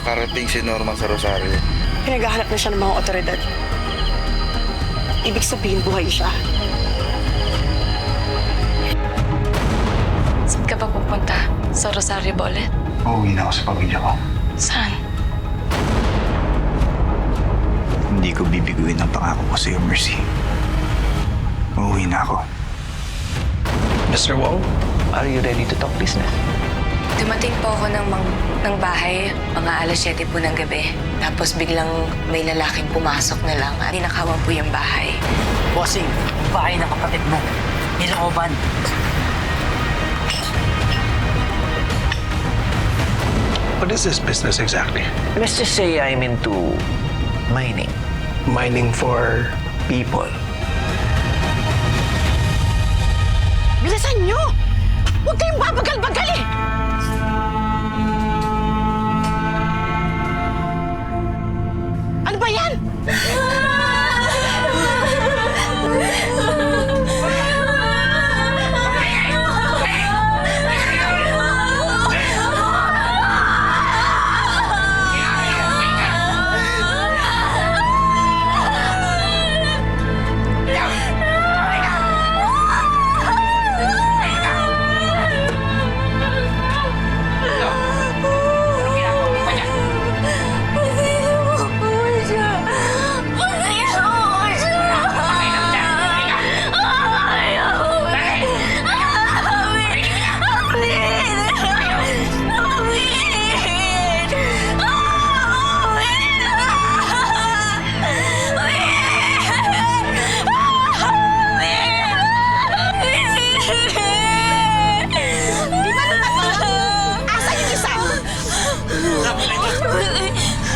nakarating si Norman sa Rosario. Pinaghahanap na siya ng mga otoridad. Ibig sabihin, buhay siya. Saan ka ba pupunta? Sa Rosario ba ulit? Uuwi na ako sa pamilya ko. Saan? Hindi ko bibiguin ang pangako ko sa'yo, Mercy. Uuwi na ako. Mr. Wong, are you ready to talk business? Dumating po ako ng bahay, mga alas 7 po ng gabi. Tapos biglang may lalaking pumasok na lang at ninakawan po yung bahay. Bossing, bahay ng kapatid mo. Nilakoban. What is this business exactly? Let's just say I'm into mining. Mining for People. Bilisan niyo! Huwag kayong babagal-bagal eh! Ano ba yan?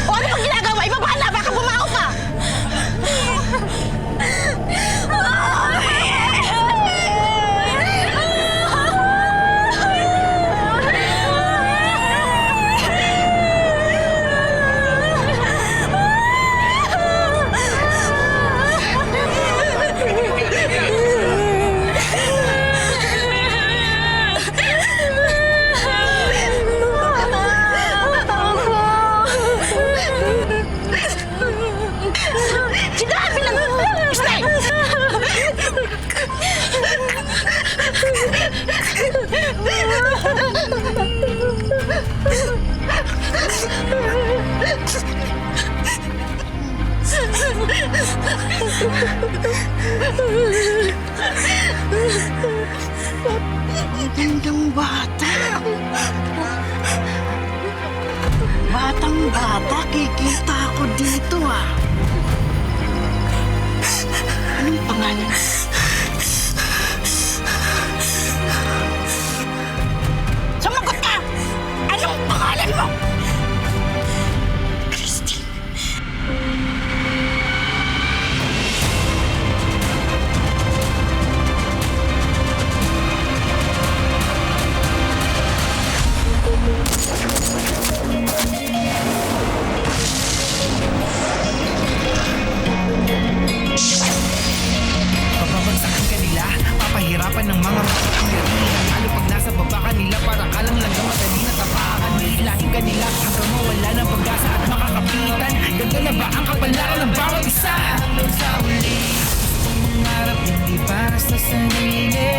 O ano bang ginagawa? Ibaba na! Baka bumao pa! Sinabi lang! Stay! Gandang bata. Batang-bata, kikita ako dito ah. Anong pangalan? Sumagot ka! Anong pangalan mo? Christine. Bababagsakan ka nila, papahirapan ng mga matatanggari. Lalo pag nasa baba ka nila, para ka lang lang madali na tapakan. Hihilahin ka nila hanggang mawala ng pag-asa at makakapitan. Ganda na ba ang kapalaran ng bawat isa? Hanggang sa uli, ang mangarap hindi para sa sarili,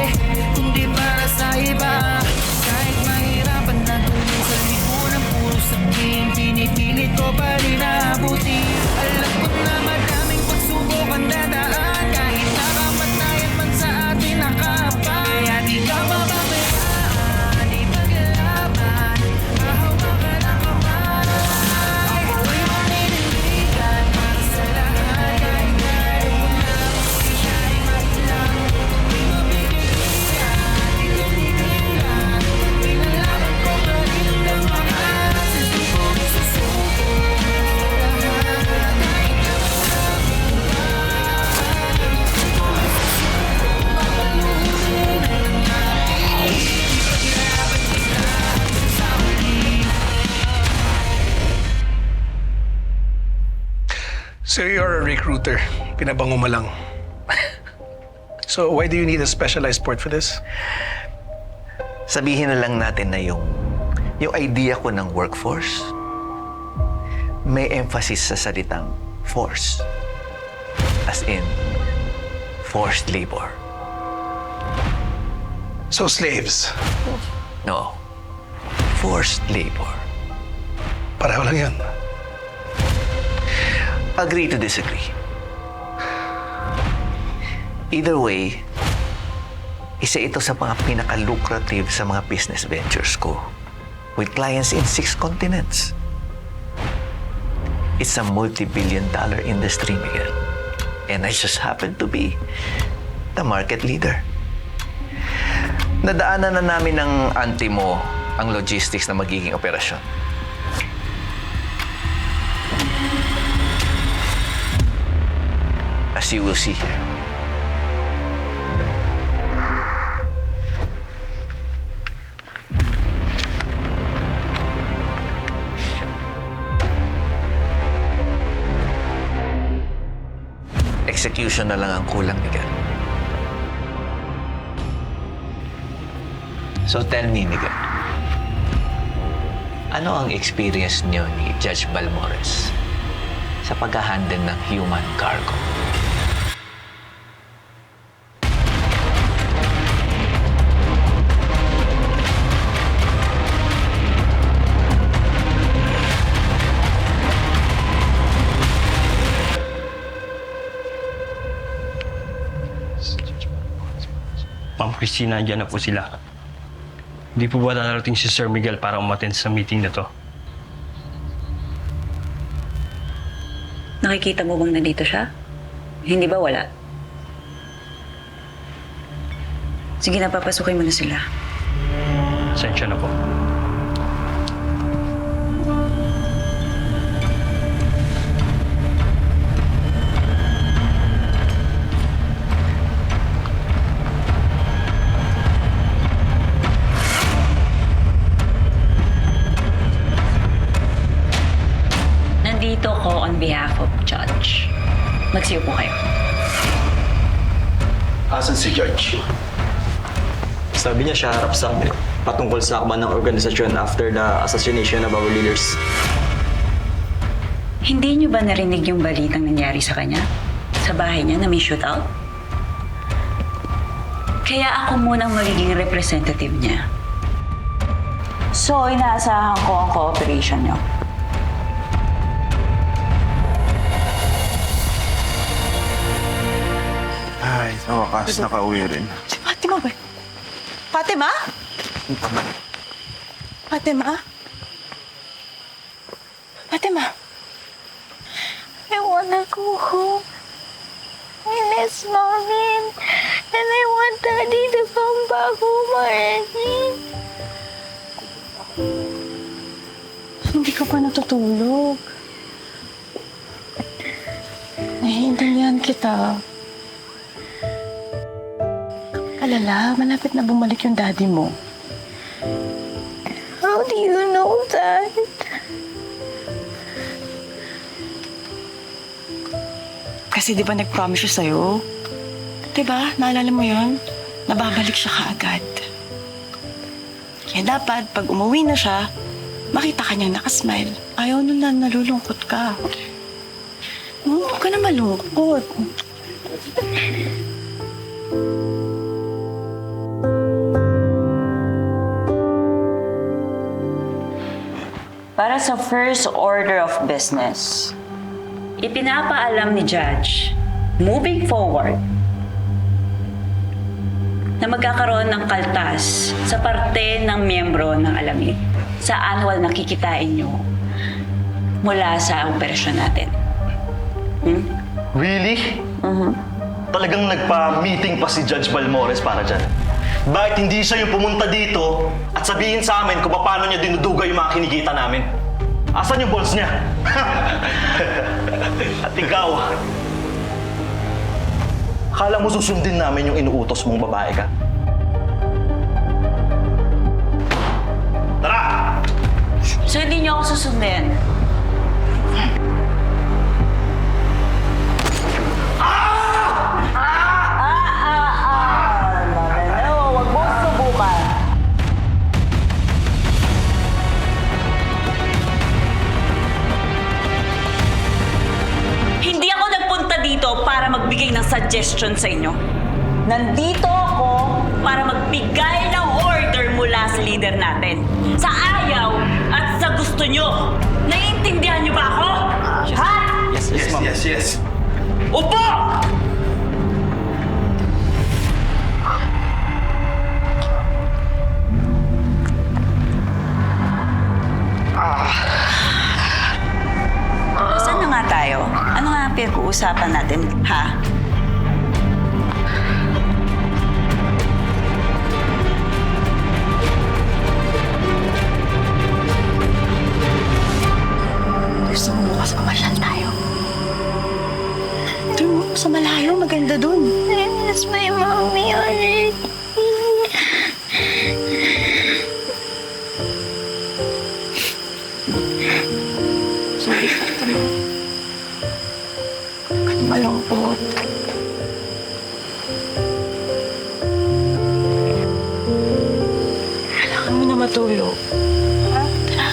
kundi para sa iba. Kahit mahirapan na tuloy sa lipunan, puro sabihin, pinipilit ko pa rin naabuti. Alam ko na madaming pagsubok ang dadaan, kahit nakapatayan man sa atin nakapa. Kaya di ka mababayaan, di paglaban, hahawakan ang kamay. Ako'y maninindigan para sa lahat, kahit ngayon mo lang, di siya'y matilang. Di mabibigyan, di tinigilan, pinalaban ko pa rin ang mga sisubok, susubok. So you're a recruiter. Pinabango mo lang. So why do you need a specialized port for this? Sabihin na lang natin na yung idea ko ng workforce, may emphasis sa salitang force. As in, forced labor. So slaves. No. Forced labor. Pareho lang yan. Agree to disagree. Either way, isa ito sa mga pinaka-lucrative sa mga business ventures ko with clients in 6 continents. It's a multi-billion-dollar industry, Miguel. And I just happen to be the market leader. Nadaanan na namin ng auntie mo ang logistics na magiging operasyon. As you will see here. Execution na lang ang kulang, Miguel. So tell me, Miguel, ano ang experience niyo ni Judge Balmores sa pag-handle ng human cargo? Ma'am Christina, andyan na po sila. Hindi po ba darating si Sir Miguel para umattend sa meeting na to? Nakikita mo bang nandito siya? Hindi ba wala? Sige na, papasukin mo na sila. Sensya na po. Nandito ko on behalf of Judge. Magsiyo po kayo. Asan si Judge? Sabi niya siya harap sa amin patungkol sa akban ng organisasyon after the assassination of our leaders. Hindi niyo ba narinig yung balitang nangyari sa kanya? Sa bahay niya na may shootout? Kaya ako munang magiging representative niya. So, inaasahan ko ang cooperation niyo. Ay, sa wakas, nakauwi rin. Si Fatima ba? Fatima? Fatima? Fatima? I wanna go home. I miss Mommy. And I want Daddy to come back home already. Hindi ka pa natutulog. Naiintindihan kita. Alala, malapit na bumalik yung daddy mo. How do you know that? Kasi di ba nag-promise siya sa'yo? Di ba? Naalala mo yun? Nababalik siya kaagad. Kaya dapat, pag umuwi na siya, makita ka niyang nakasmile. Ayaw nun na nalulungkot ka. Huwag ka na malungkot. Para sa first order of business, ipinapaalam ni Judge, moving forward, na magkakaroon ng kaltas sa parte ng miyembro ng Alamid sa annual na kikitain nyo mula sa operasyon natin. Really? Talagang nagpa-meeting pa si Judge Balmores para dyan. Bakit hindi siya yung pumunta dito at sabihin sa amin kung paano niya dinuduga yung mga kinikita namin? Asan yung balls niya? At ikaw, akala mo susundin namin yung inuutos mong babae ka? Tara! So hindi nyo ako susundin. suggestion sa inyo. Nandito ako para magbigay ng order mula sa leader natin. Sa ayaw at sa gusto nyo. Naiintindihan nyo ba ako? Ha? Yes. Upo! Saan na nga tayo? Ano nga ang pinag-uusapan natin, ha? Gusto mo bukas mamasyal tayo? Doon, sa malayo, maganda dun. I miss my mommy already. Sorry, Fatima. Huwag ka malungkot. Kailangan mo na matulog. Ha? Tara.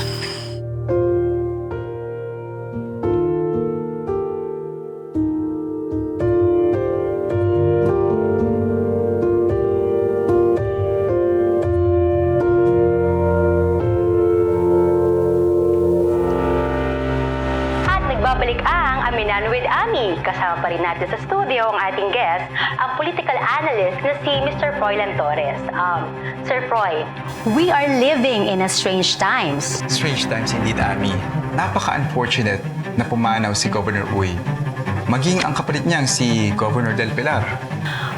At nagbabalik ang Aminan with Ami. Kasama pa rin natin sa studio ang ating guest, ang political analyst na si Mr. Froilan Torres. Sir Froy, we are living in a strange times. Strange times indeed, Ami. Napaka-unfortunate na pumanaw si Governor Uy. Maging ang kapalit niyang si Governor Del Pilar.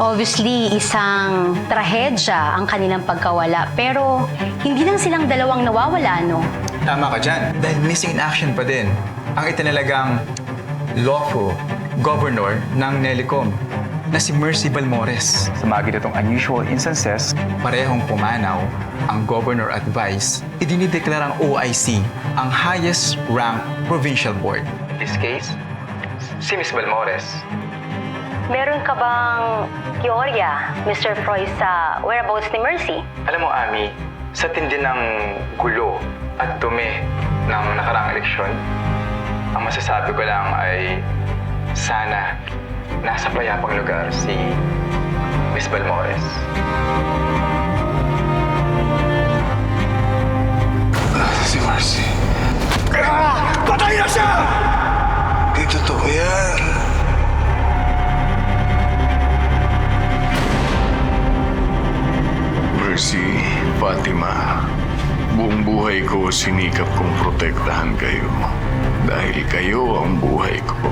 Obviously, isang trahedya ang kanilang pagkawala. Pero hindi lang silang dalawang nawawala, no? Tama ka dyan. Dahil missing in action pa din ang itinalagang lawful governor ng Nelicom na si Mercy Balmores. Sa mga ganitong unusual instances, parehong pumanaw ang governor at vice, idinideklarang OIC ang highest rank provincial board. In this case, si Ms. Balmores. Meron ka bang teorya, Mr. Froy, sa whereabouts ni Mercy? Alam mo, Ami, sa tindi ng gulo at dumi ng nakaraang eleksyon, ang masasabi ko lang ay sana nasa payapang lugar si Ms. Balmores. Si Mercy. Patay na siya! Di totoo yan. Mercy, Fatima, buong buhay ko sinikap kong protektahan kayo. Dahil kayo ang buhay ko.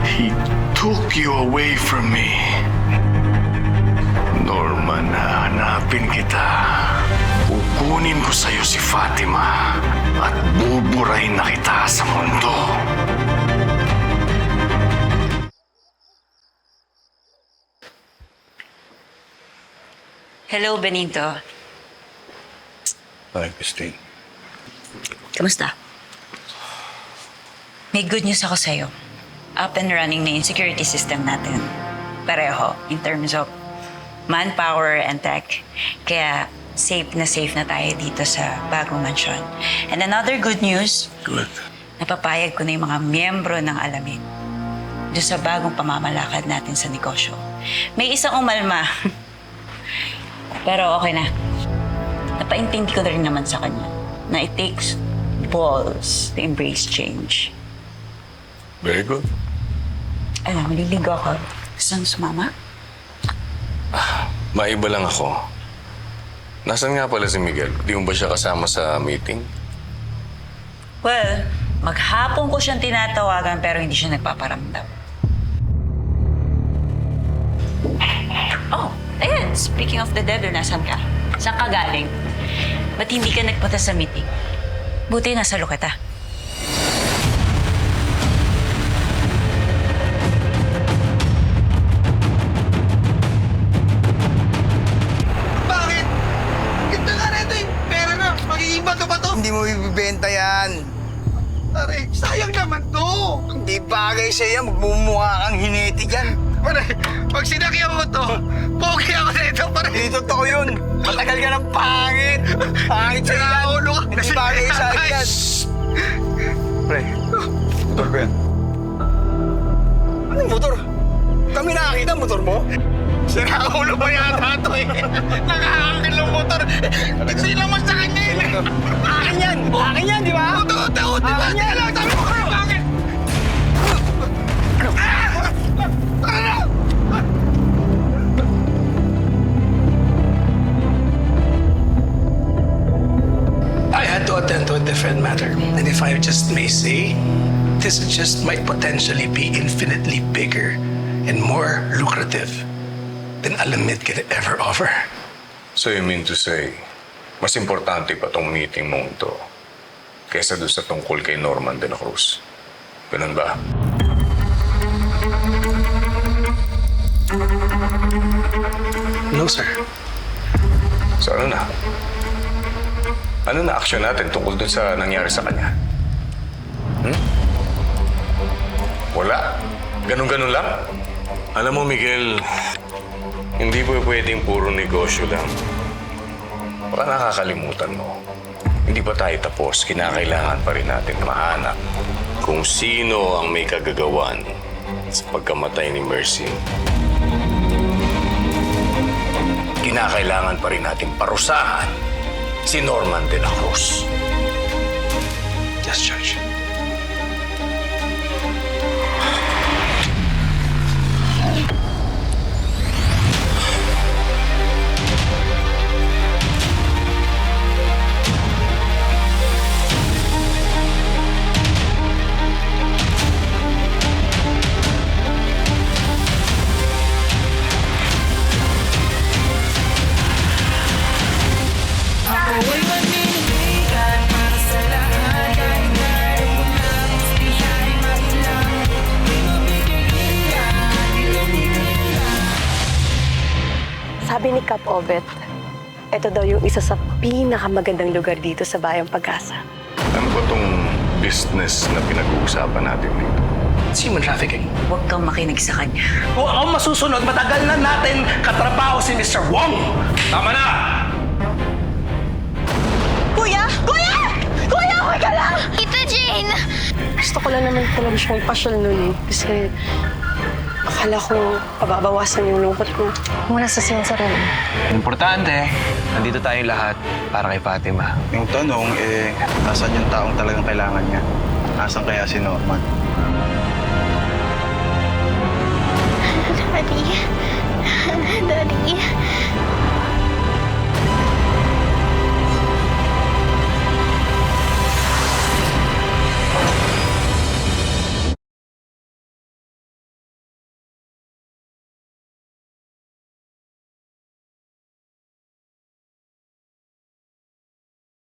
He took you away from me. Norman, hahanapin kita. Kukunin ko sa'yo si Fatima at buburahin na kita sa mundo. Hello, Benito. Hi, Christine. Kamusta? May good news ako sa'yo. Up and running na yung security system natin. Pareho, in terms of manpower and tech. Kaya safe na tayo dito sa bagong mansyon. And another good news, Good. napapayag ko na yung mga miyembro ng Alamin doon sa bagong pamamalakad natin sa negosyo. May isang umalma. Pero okay na. Napaintindi ko na rin naman sa kanya na it takes balls to embrace change. Very good. Alam, maliligo ako. Gusto nang sumama? Maiba lang ako. Nasaan nga pala si Miguel? Di mo ba siya kasama sa meeting? Well, maghapon ko siyang tinatawagan pero hindi siya nagpaparamdam. Oh, ayan. Speaking of the devil, nasan ka? Saan ka galing? Ba't hindi ka nagpunta sa meeting? Buti nasalo kita. Bakit? Ito nga rito yung pera na. Mag-iiba ka ba to? Hindi mo ibibenta yan. Aray, sayang naman to. Hindi bagay sa'yo. Magmumukha kang hineti dyan. Pare, pag sinakyan mo to, pogi ako nito, pare. Hindi totoo yun. Matagal ka ng pangit. Pangit sa'yo yan. Ulo ka. Hindi bagay sa'yo yan. Pre, motor ko yan. Anong motor? Kami nakakita motor mo? Sira ulo ba yata ito eh? Nakakakil ng motor. Hindi naman sa kanya yun eh. Akin yan! Akin yan, di ba? Oo, di ba? Akin yan! Sabi mo kayo, akin! I had to attend to a different matter. And if I just may say, this just might potentially be infinitely bigger and more lucrative than Alamid can ever offer. So you mean to say, mas importante pa tong meeting mong ito kaysa doon sa tungkol kay Norman de la Cruz? Ganun ba? No, sir. So ano na? Ano na action natin tungkol dun sa nangyari sa kanya? Wala. Ganun-ganun lang. Alam mo, Miguel, hindi po pwedeng puro negosyo lang. Baka nakakalimutan mo. Hindi pa tayo tapos. Kinakailangan pa rin natin mahanap kung sino ang may kagagawan sa pagkamatay ni Mercy. Kinakailangan pa rin natin parusahan si Norman de la Cruz. Yes, Judge. Ako'y manindigan para sa lahat. Kahit ngayon mo lang, especially mailang. Di mabibigyan. Sabi ni Kap Obet, ito daw yung isa sa pinakamagandang lugar dito sa Bayang Pag-asa. Ano ba tong business na pinag-uusapan natin dito? It's human trafficking. Huwag kang makinig sa kanya. Kung ako masusunod, matagal na natin katrabaho si Mr. Wong. Tama na! Kuya! Kuya! Kuya, huwag ka lang! Tita Jane! Gusto ko lang naman talaga siyang ipasyal nun eh. Kasi akala ko pababawasan yung lungkot ko. Muna sa sensor rin. Importante, nandito tayong lahat para kay Fatima. Yung tanong, nasan yung taong talagang kailangan niya? Nasaan kaya si Norman? Daddy. Daddy.